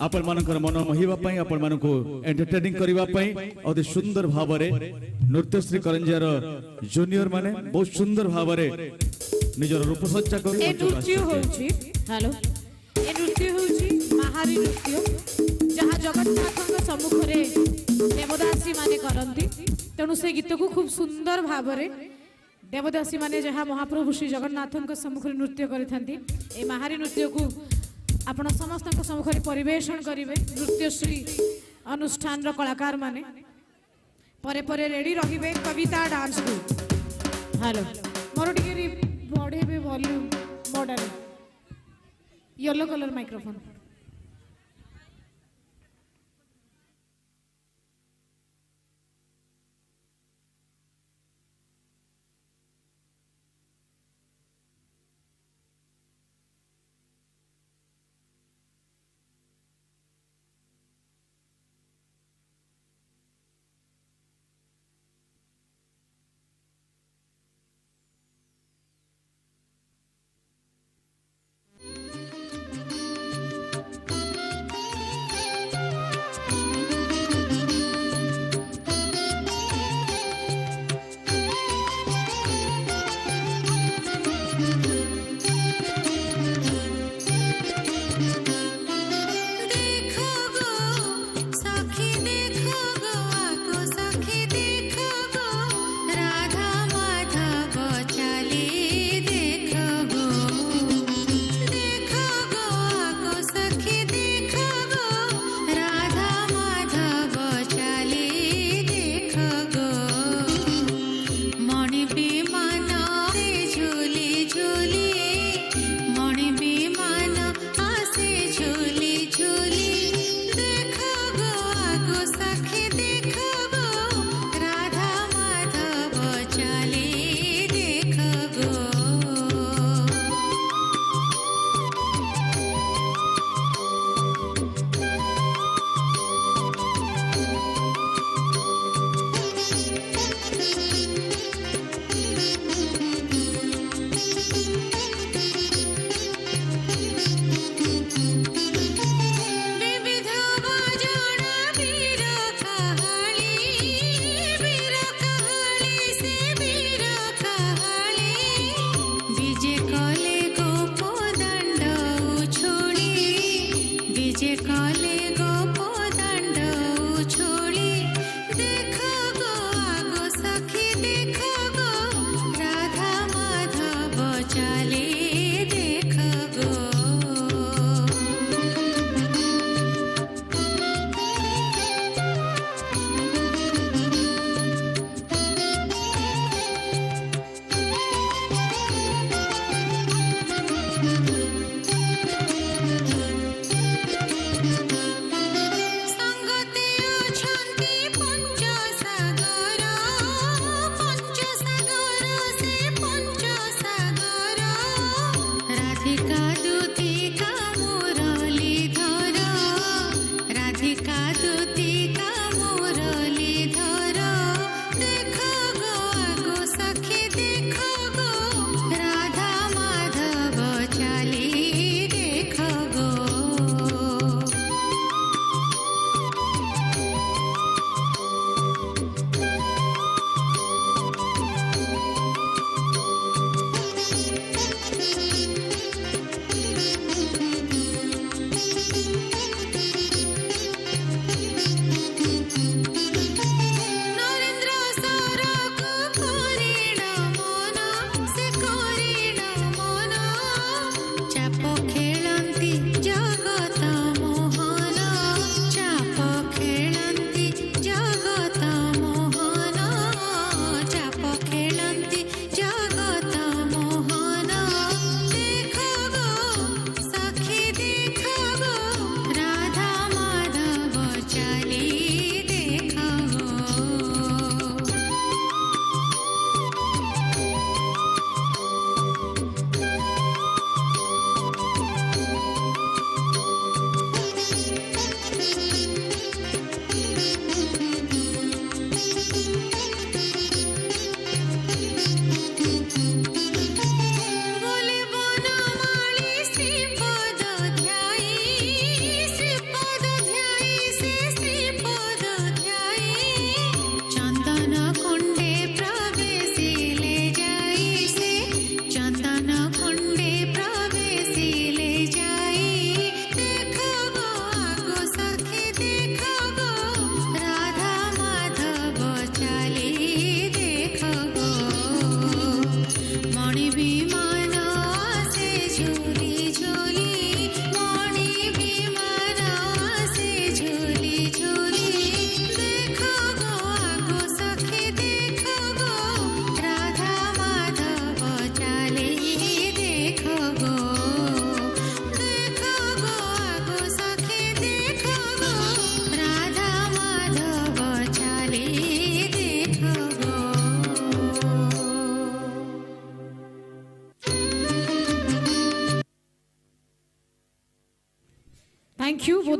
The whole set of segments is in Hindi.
आपण मानकर मन मोहिबा पई आपण मानको एंटरटेनिंग करिबा पई अति सुंदर भाबरे नृत्यश्री करंजियार जूनियर माने बहुत सुंदर भाबरे निजर रूप सज्जा कर ए नृत्य होउची हेलो ए नृत्य होउची महारी नृत्य जहा जगन्नाथक सम्मुख रे देवदासी माने करंती तेणु से गीत को खूब सुंदर भाबरे देवदासी माने जहा महाप्रभु श्री जगन्नाथक सम्मुख रे नृत्य करिथांती ए महारी नृत्य को आपण समस्त सम्मुख रे परिवेषण करिवे नृत्यश्री अनुष्ठान रो कलाकार माने परे परे रेडी रहिबे कविता डांस को हेलो मोर टिके बढ़ेबे volume model yellow colour microphone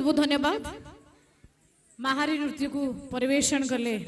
बहुत बहुत धन्यवाद। माहारी नृत्य को परिवेषण कले